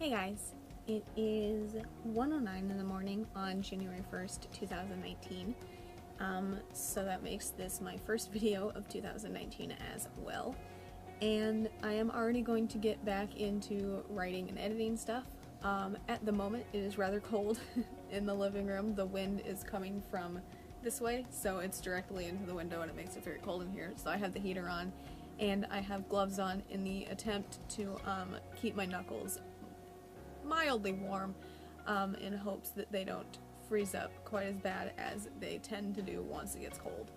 Hey guys, it is 1:09 in the morning on January 1st, 2019. So that makes this my first video of 2019 as well. And I am already going to get back into writing and editing stuff. At the moment it is rather cold in the living room. The wind is coming from this way, so it's directly into the window and it makes it very cold in here. So I have the heater on and I have gloves on in the attempt to keep my knuckles mildly warm, in hopes that they don't freeze up quite as bad as they tend to do once it gets cold.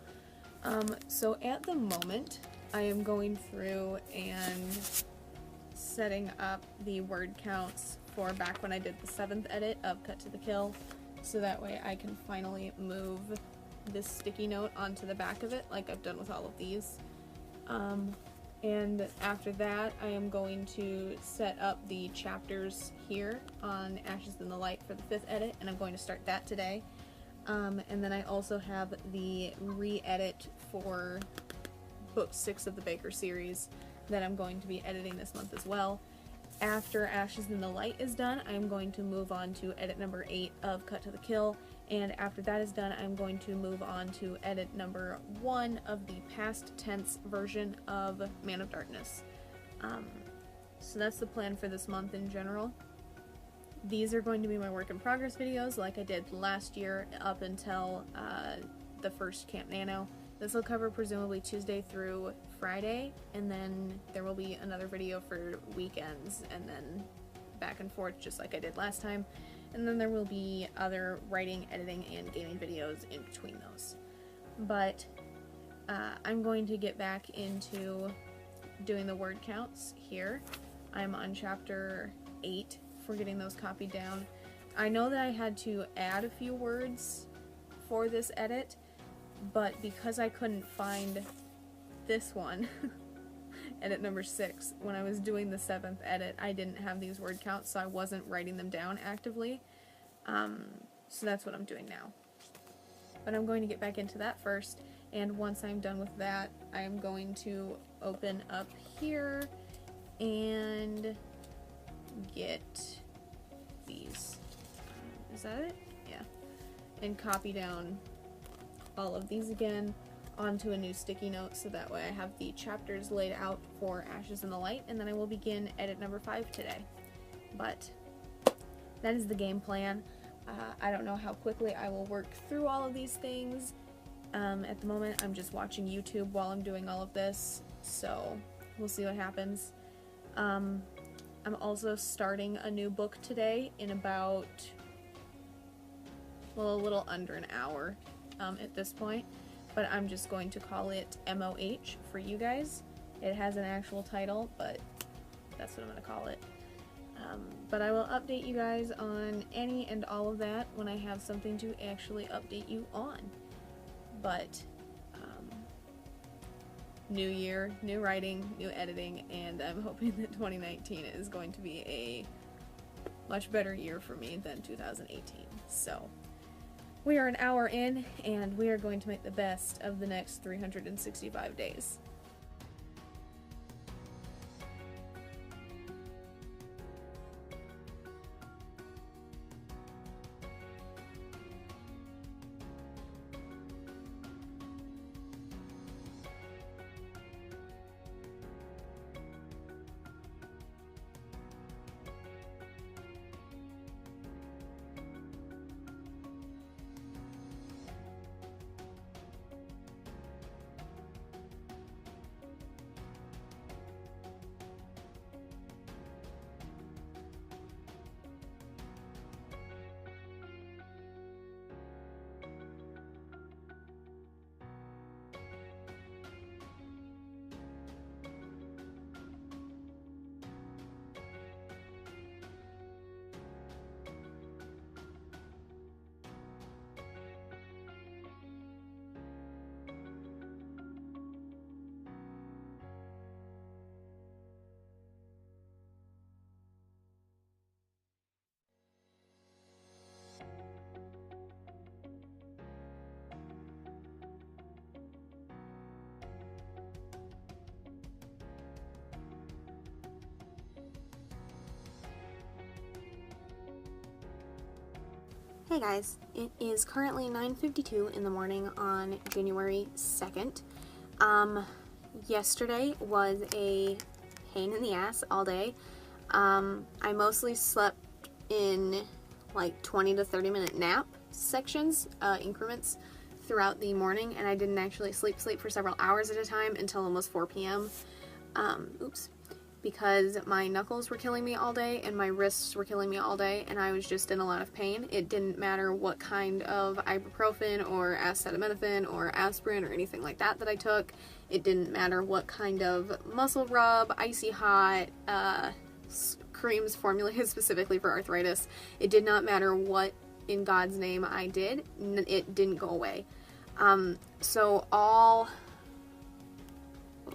So at the moment I am going through and setting up the word counts for back when I did the 7th edit of Cut to the Kill, so that way I can finally move this sticky note onto the back of it like I've done with all of these. And after that I am going to set up the chapters here on Ashes in the Light for the 5th edit, and I'm going to start that today. And then I also have the re-edit for book 6 of the Baker series that I'm going to be editing this month as well. After Ashes in the Light is done, I'm going to move on to edit number 8 of Cut to the Kill, and after that is done, I'm going to move on to edit number 1 of the past tense version of Man of Darkness. So that's the plan for this month in general. These are going to be my work in progress videos like I did last year up until the first Camp Nano. This will cover presumably Tuesday through Friday, and then there will be another video for weekends, and then back and forth just like I did last time. And then there will be other writing, editing, and gaming videos in between those. But I'm going to get back into doing the word counts here. I'm on chapter 8 for getting those copied down. I know that I had to add a few words for this edit, but because I couldn't find this one, edit number 6, when I was doing the 7th edit, I didn't have these word counts, so I wasn't writing them down actively. So that's what I'm doing now. But I'm going to get back into that first, and once I'm done with that, I'm going to open up here and get these. Is that it? Yeah. And copy down all of these again onto a new sticky note, so that way I have the chapters laid out for Ashes in the Light, and then I will begin edit number 5 today. But that is the game plan. I don't know how quickly I will work through all of these things. At the moment I'm just watching YouTube while I'm doing all of this, so we'll see what happens. I'm also starting a new book today in about, well, a little under an hour at this point, but I'm just going to call it MOH for you guys. It has an actual title, but that's what I'm going to call it. But I will update you guys on any and all of that when I have something to actually update you on. But new year, new writing, new editing, and I'm hoping that 2019 is going to be a much better year for me than 2018. So we are an hour in, and we are going to make the best of the next 365 days. Hey guys, it is currently 9:52 in the morning on January 2nd. Yesterday was a pain in the ass all day. I mostly slept in like 20 to 30 minute nap sections, increments throughout the morning, and I didn't actually sleep for several hours at a time until almost 4 p.m. Because my knuckles were killing me all day and my wrists were killing me all day, and I was just in a lot of pain. It didn't matter what kind of ibuprofen or acetaminophen or aspirin or anything like that I took. It didn't matter what kind of muscle rub, icy hot, creams formulated specifically for arthritis. It did not matter what in God's name I did. It didn't go away. So all...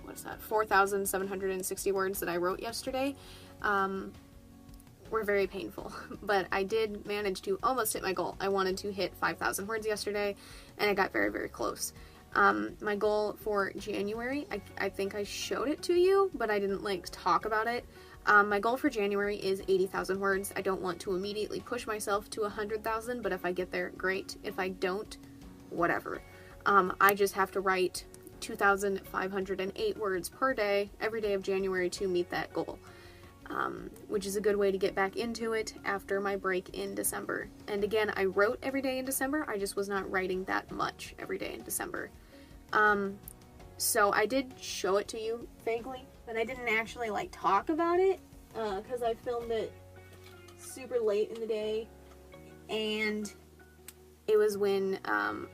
what is that, 4,760 words that I wrote yesterday were very painful, but I did manage to almost hit my goal. I wanted to hit 5,000 words yesterday, and I got very, very close. My goal for January, I think I showed it to you, but I didn't like talk about it. My goal for January is 80,000 words. I don't want to immediately push myself to 100,000, but if I get there, great. If I don't, whatever. I just have to write 2,508 words per day every day of January to meet that goal, which is a good way to get back into it after my break in December. And again, I wrote every day in December, I just was not writing that much every day in December. So I did show it to you vaguely, but I didn't actually like talk about it because I filmed it super late in the day, and it was when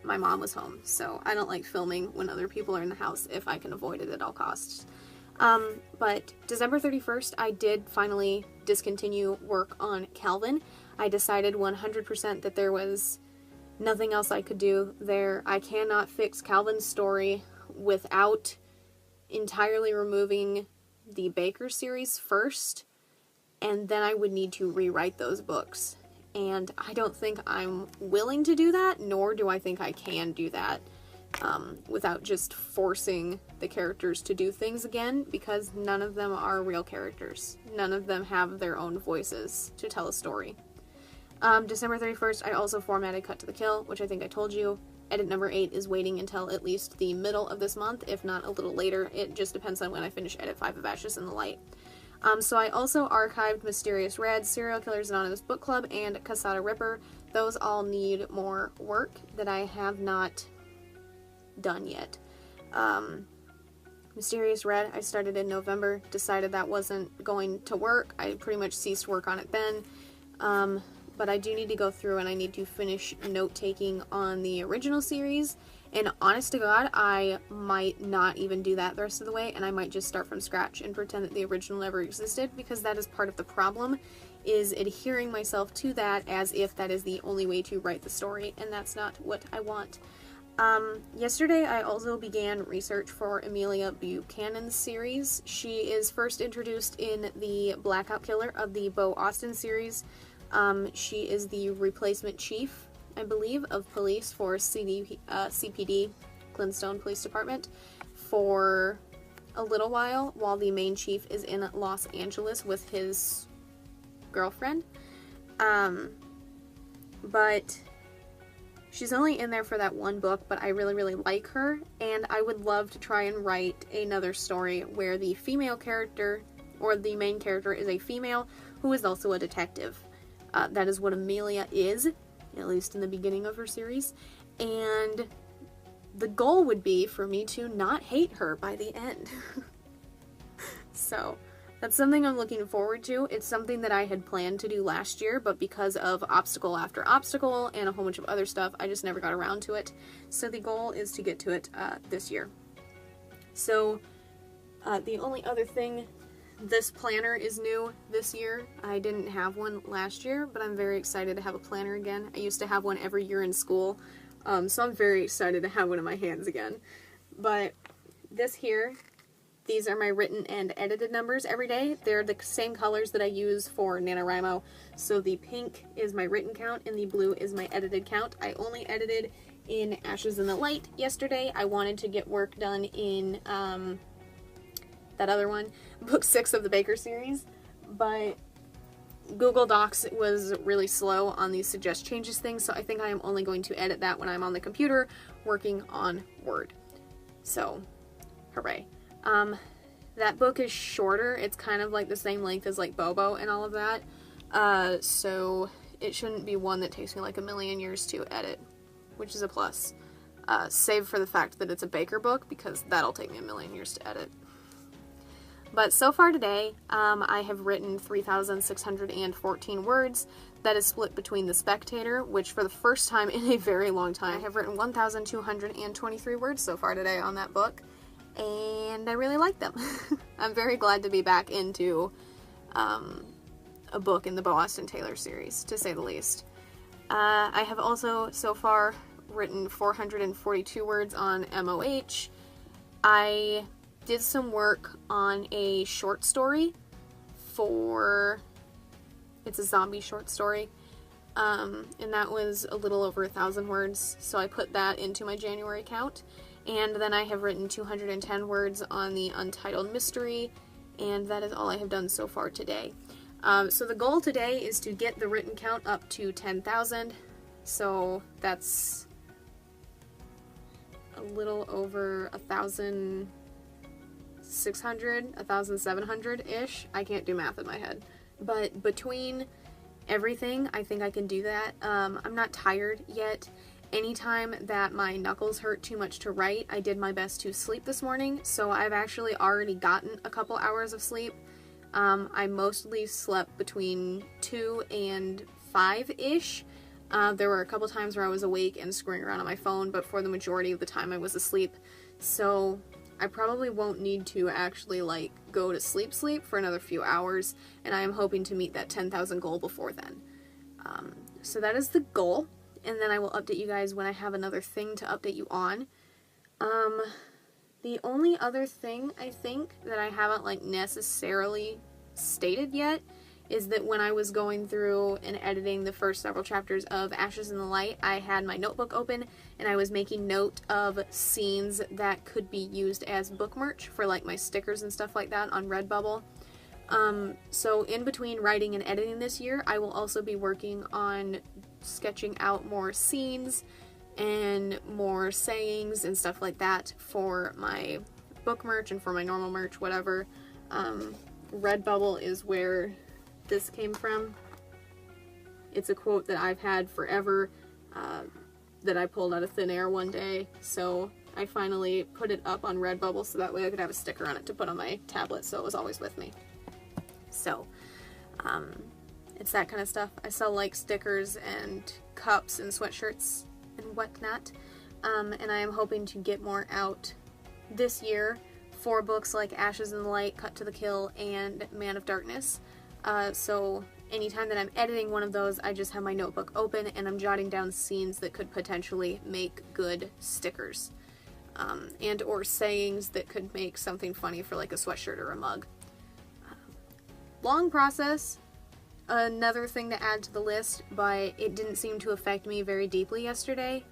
my mom was home, so I don't like filming when other people are in the house if I can avoid it at all costs. But December 31st, I did finally discontinue work on Calvin. I decided 100% that there was nothing else I could do there. I cannot fix Calvin's story without entirely removing the Baker series first, and then I would need to rewrite those books. And I don't think I'm willing to do that, nor do I think I can do that without just forcing the characters to do things again, because none of them are real characters. None of them have their own voices to tell a story. December 31st, I also formatted Cut to the Kill, which I think I told you. Edit number 8 is waiting until at least the middle of this month, if not a little later. It just depends on when I finish Edit 5 of Ashes in the Light. So I also archived Mysterious Red, Serial Killers Anonymous Book Club, and Casada Ripper. Those all need more work that I have not done yet. Mysterious Red, I started in November, decided that wasn't going to work. I pretty much ceased work on it then. But I do need to go through and I need to finish note-taking on the original series. And honest to God, I might not even do that the rest of the way, and I might just start from scratch and pretend that the original never existed, because that is part of the problem, is adhering myself to that as if that is the only way to write the story, and that's not what I want. Yesterday I also began research for Amelia Buchanan's series. She is first introduced in the Blackout Killer of the Bo Austin series. She is the replacement chief, I believe, of police for CPD, Glenstone Police Department, for a little while the main chief is in Los Angeles with his girlfriend. But she's only in there for that one book, but I really, really like her, and I would love to try and write another story where the female character, or the main character, is a female who is also a detective. That is what Amelia is, at least in the beginning of her series, and the goal would be for me to not hate her by the end. So that's something I'm looking forward to. It's something that I had planned to do last year, but because of obstacle after obstacle and a whole bunch of other stuff, I just never got around to it. So the goal is to get to it this year. So the only other thing, this planner is new this year. I didn't have one last year, but I'm very excited to have a planner again. I used to have one every year in school, so I'm very excited to have one in my hands again. But this here, these are my written and edited numbers every day. They're the same colors that I use for NaNoWRIMO. So the pink is my written count and the blue is my edited count. I only edited in Ashes in the Light yesterday. I wanted to get work done in that other one, book 6 of the Baker series, but Google Docs was really slow on these suggest changes things, so I think I am only going to edit that when I'm on the computer working on Word. So, hooray. That book is shorter. It's kind of like the same length as like Bobo and all of that. So it shouldn't be one that takes me like a million years to edit, which is a plus. Save for the fact that it's a Baker book, because that'll take me a million years to edit. But so far today, I have written 3,614 words. That is split between The Spectator, which for the first time in a very long time, I have written 1,223 words so far today on that book, and I really like them. I'm very glad to be back into a book in the Bo Austin Taylor series, to say the least. I have also so far written 442 words on MOH. I did some work on a short story it's a zombie short story, and that was a little over 1,000 words, so I put that into my January count. And then I have written 210 words on the Untitled Mystery, and that is all I have done so far today. So the goal today is to get the written count up to 10,000, so that's a little over 1,600, 1,700-ish. I can't do math in my head. But between everything, I think I can do that. I'm not tired yet. Anytime that my knuckles hurt too much to write, I did my best to sleep this morning, so I've actually already gotten a couple hours of sleep. I mostly slept between 2 and 5-ish. There were a couple times where I was awake and screwing around on my phone, but for the majority of the time I was asleep. So I probably won't need to actually like go to sleep for another few hours, and I am hoping to meet that 10,000 goal before then. So that is the goal, and then I will update you guys when I have another thing to update you on. The only other thing I think that I haven't like necessarily stated yet is that when I was going through and editing the first several chapters of Ashes in the Light, I had my notebook open and I was making note of scenes that could be used as book merch for like my stickers and stuff like that on Redbubble. So in between writing and editing this year, I will also be working on sketching out more scenes and more sayings and stuff like that for my book merch and for my normal merch, whatever. Redbubble is where this came from. It's a quote that I've had forever, that I pulled out of thin air one day, so I finally put it up on Redbubble so that way I could have a sticker on it to put on my tablet so it was always with me. So, it's that kind of stuff. I sell like stickers and cups and sweatshirts and whatnot, and I am hoping to get more out this year for books like Ashes in the Light, Cut to the Kill, and Man of Darkness. So anytime that I'm editing one of those, I just have my notebook open and I'm jotting down scenes that could potentially make good stickers, and or sayings that could make something funny for like a sweatshirt or a mug. Long process. Another thing to add to the list, but it didn't seem to affect me very deeply yesterday.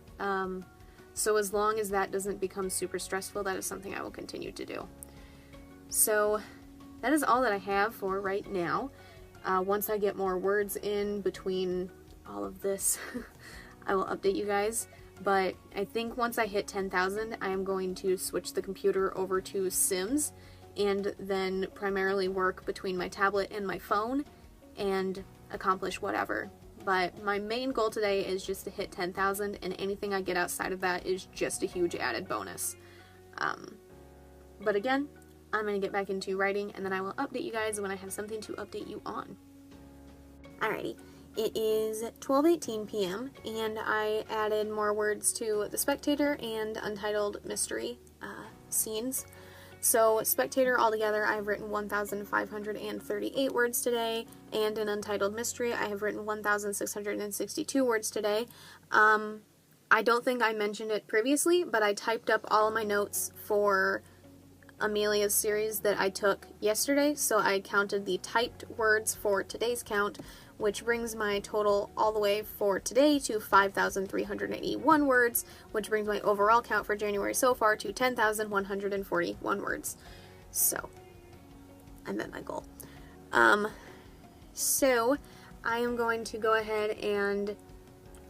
So as long as that doesn't become super stressful, that is something I will continue to do. So that is all that I have for right now. Once I get more words in between all of this, I will update you guys. But I think once I hit 10,000, I am going to switch the computer over to Sims and then primarily work between my tablet and my phone and accomplish whatever. But my main goal today is just to hit 10,000, and anything I get outside of that is just a huge added bonus. But again, I'm going to get back into writing, and then I will update you guys when I have something to update you on. Alrighty, it is 12:18 p.m., and I added more words to The Spectator and Untitled Mystery scenes. So, Spectator altogether, I've written 1,538 words today, and in Untitled Mystery, I have written 1,662 words today. I don't think I mentioned it previously, but I typed up all of my notes for Amelia's series that I took yesterday, so I counted the typed words for today's count, which brings my total all the way for today to 5,381 words, which brings my overall count for January so far to 10,141 words. So, I met my goal. So I am going to go ahead and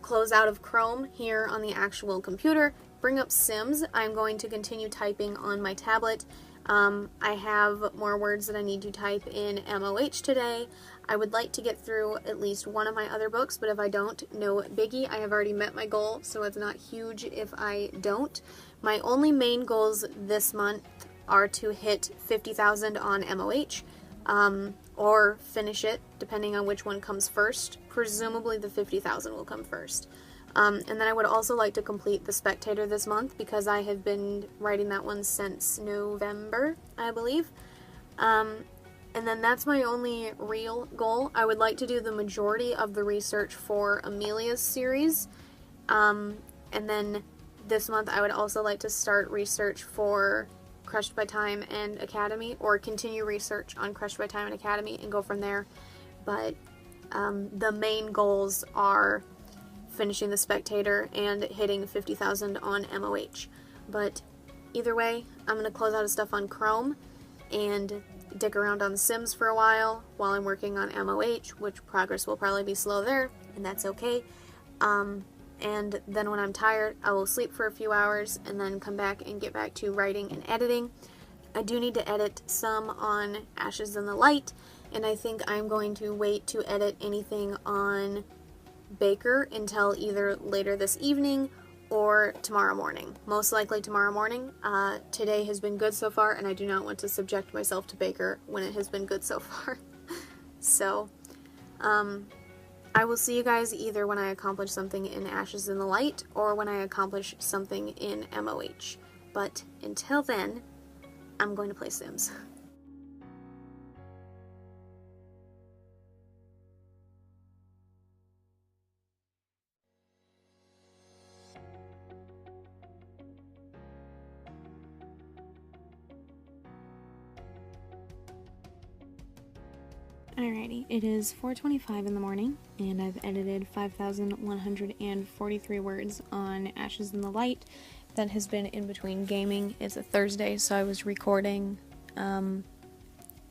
close out of Chrome here on the actual computer, bring up Sims. I'm going to continue typing on my tablet. I have more words that I need to type in MOH today. I would like to get through at least one of my other books, but if I don't, no biggie. I have already met my goal, so it's not huge if I don't. My only main goals this month are to hit 50,000 on MOH, or finish it, depending on which one comes first. Presumably the 50,000 will come first. And then I would also like to complete The Spectator this month, because I have been writing that one since November, I believe. And then that's my only real goal. I would like to do the majority of the research for Amelia's series. And then this month I would also like to start research for Crushed by Time and Academy, or continue research on Crushed by Time and Academy and go from there. But the main goals are finishing The Spectator and hitting 50,000 on MOH. But either way, I'm going to close out of stuff on Chrome and dick around on Sims for a while I'm working on MOH, which progress will probably be slow there, and that's okay. And then when I'm tired, I will sleep for a few hours and then come back and get back to writing and editing. I do need to edit some on Ashes in the Light, and I think I'm going to wait to edit anything on Baker until either later this evening or tomorrow morning. Most likely tomorrow morning. Today has been good so far, and I do not want to subject myself to Baker when it has been good so far. So, I will see you guys either when I accomplish something in Ashes in the Light or when I accomplish something in MOH. But until then, I'm going to play Sims. Alrighty, it is 4:25 in the morning, and I've edited 5,143 words on Ashes in the Light. That has been in between gaming. It's a Thursday, so I was recording an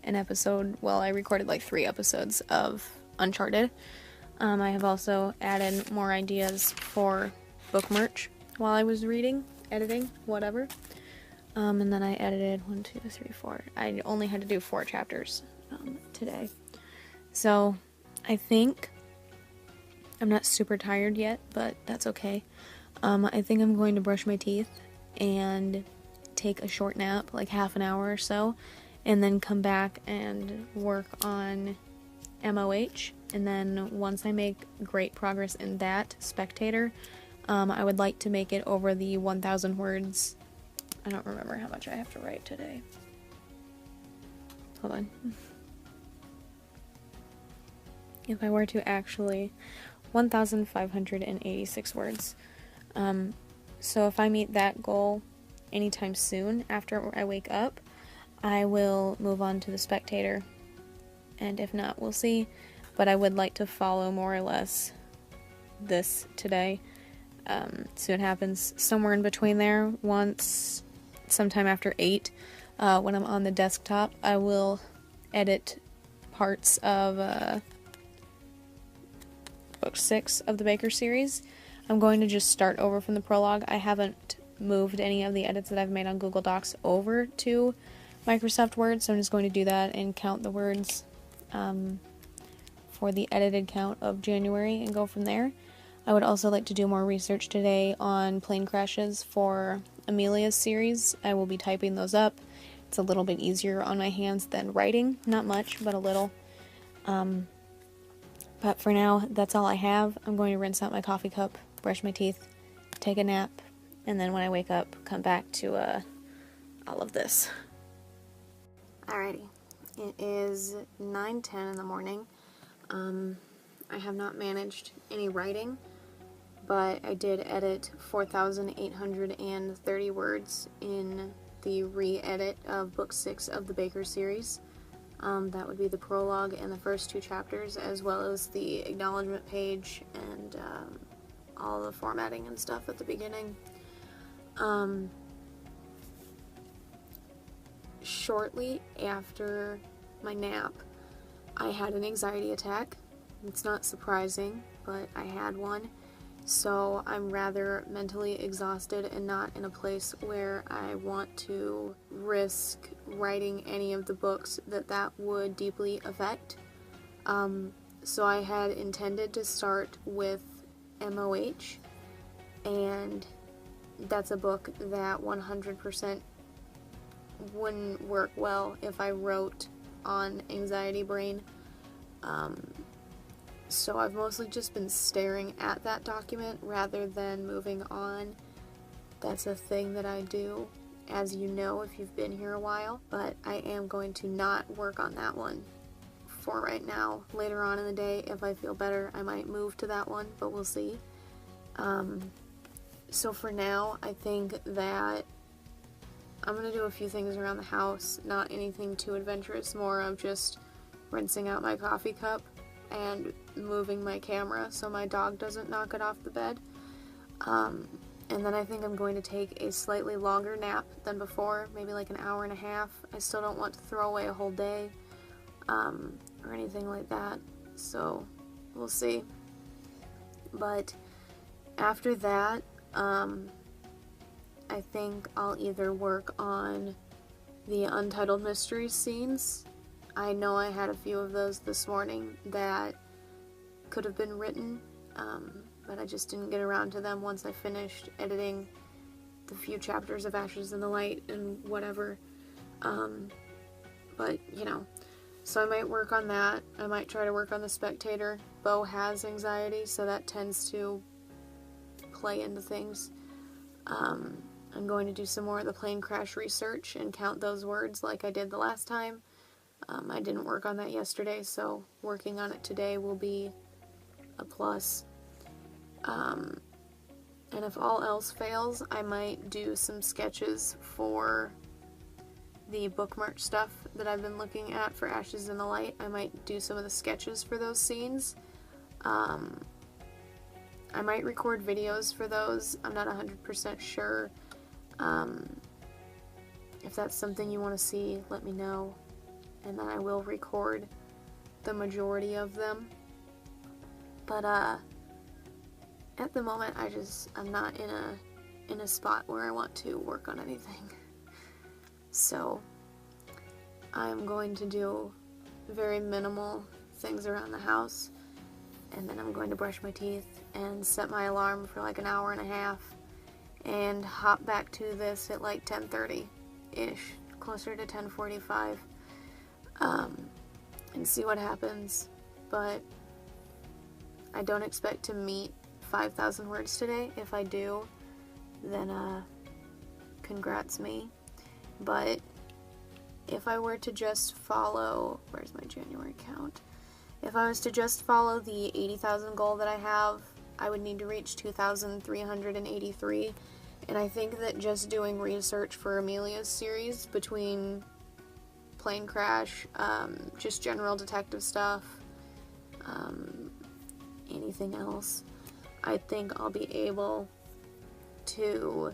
episode. Well, I recorded like 3 episodes of Uncharted. I have also added more ideas for book merch while I was reading, editing, whatever. And then I edited 1, 2, 3, 4. I only had to do 4 chapters today. So, I think I'm not super tired yet, but that's okay. I think I'm going to brush my teeth and take a short nap, like half an hour or so, and then come back and work on MOH. And then once I make great progress in that Spectator, I would like to make it over the 1,000 words. I don't remember how much I have to write today. Hold on. If I were to actually, 1,586 words. So if I meet that goal anytime soon after I wake up, I will move on to The Spectator. And if not, we'll see. But I would like to follow more or less this today. So it happens somewhere in between there. Sometime after 8, when I'm on the desktop, I will edit parts of book 6 of the Baker series. I'm going to just start over from the prologue. I haven't moved any of the edits that I've made on Google Docs over to Microsoft Word, so I'm just going to do that and count the words for the edited count of January and go from there. I would also like to do more research today on plane crashes for Amelia's series. I will be typing those up. It's a little bit easier on my hands than writing. Not much, but a little. But for now, that's all I have. I'm going to rinse out my coffee cup, brush my teeth, take a nap, and then when I wake up, come back to all of this. Alrighty. It is 9:10 in the morning. I have not managed any writing, but I did edit 4,830 words in the re-edit of book 6 of the Baker series. That would be the prologue and the first 2 chapters, as well as the acknowledgement page and all the formatting and stuff at the beginning. Shortly after my nap, I had an anxiety attack. It's not surprising, but I had one. So I'm rather mentally exhausted and not in a place where I want to risk writing any of the books that would deeply affect. So I had intended to start with MOH, and that's a book that 100% wouldn't work well if I wrote on anxiety brain. So I've mostly just been staring at that document rather than moving on. That's a thing that I do, as you know if you've been here a while, but I am going to not work on that one for right now. Later on in the day, if I feel better, I might move to that one, but we'll see. So for now, I think that I'm going to do a few things around the house, not anything too adventurous, more of just rinsing out my coffee cup and moving my camera so my dog doesn't knock it off the bed. And then I think I'm going to take a slightly longer nap than before, maybe like an hour and a half. I still don't want to throw away a whole day, or anything like that, so we'll see. But after that, I think I'll either work on the Untitled Mysteries scenes. I know I had a few of those this morning that could have been written, but I just didn't get around to them once I finished editing the few chapters of Ashes in the Light and whatever. But, you know, so I might work on that. I might try to work on The Spectator. Bo has anxiety, so that tends to play into things. I'm going to do some more of the plane crash research and count those words like I did the last time. I didn't work on that yesterday, so working on it today will be a plus. And if all else fails, I might do some sketches for the bookmark stuff that I've been looking at for Ashes in the Light. I might do some of the sketches for those scenes. I might record videos for those. I'm not 100% sure. If that's something you want to see, let me know, and then I will record the majority of them. But at the moment, I'm not in a spot where I want to work on anything. So I'm going to do very minimal things around the house, and then I'm going to brush my teeth and set my alarm for like an hour and a half and hop back to this at like 10:30-ish, closer to 10:45, and see what happens. But I don't expect to meet 5,000 words today. If I do, then congrats me. But if I were to just follow, where's my January count? If I was to just follow the 80,000 goal that I have, I would need to reach 2,383, and I think that just doing research for Amelia's series, between plane crash, just general detective stuff, anything else, I think I'll be able to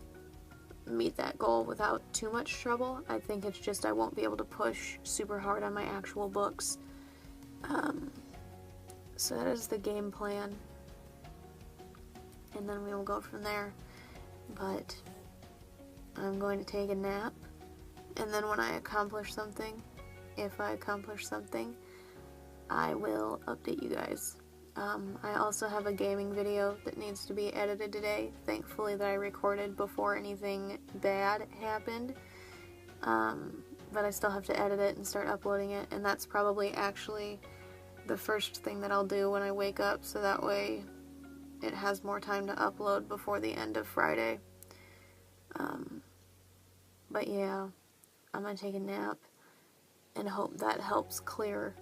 meet that goal without too much trouble. I think it's just I won't be able to push super hard on my actual books. So that is the game plan, and then we will go from there. But I'm going to take a nap, and then when I accomplish something, if I accomplish something, I will update you guys. I also have a gaming video that needs to be edited today, thankfully, that I recorded before anything bad happened, but I still have to edit it and start uploading it, and that's probably actually the first thing that I'll do when I wake up, so that way it has more time to upload before the end of Friday. But yeah, I'm gonna take a nap and hope that helps clear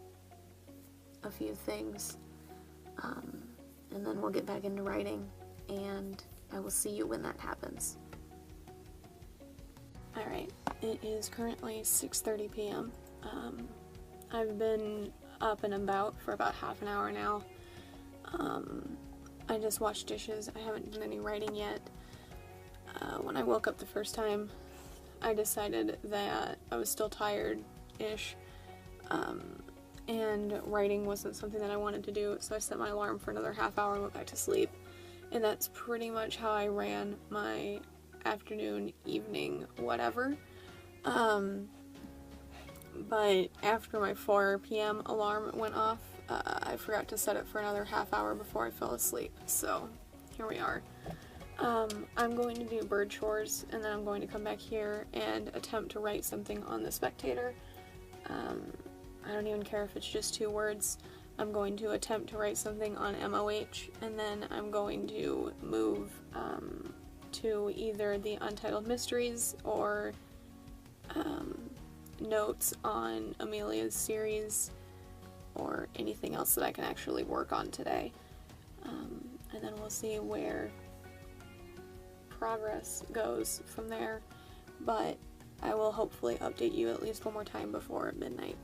a few things. And then we'll get back into writing, and I will see you when that happens. Alright, it is currently 6:30 p.m. I've been up and about for about half an hour now. I just washed dishes. I haven't done any writing yet. When I woke up the first time, I decided that I was still tired-ish, and writing wasn't something that I wanted to do, so I set my alarm for another half hour and went back to sleep. And that's pretty much how I ran my afternoon, evening, whatever. But after my 4 p.m. alarm went off, I forgot to set it for another half hour before I fell asleep, so here we are. I'm going to do bird chores, and then I'm going to come back here and attempt to write something on the Spectator. I don't even care if it's just 2 words. I'm going to attempt to write something on MOH, and then I'm going to move to either the Untitled Mysteries or notes on Amelia's series, or anything else that I can actually work on today. And then we'll see where progress goes from there, but I will hopefully update you at least one more time before midnight.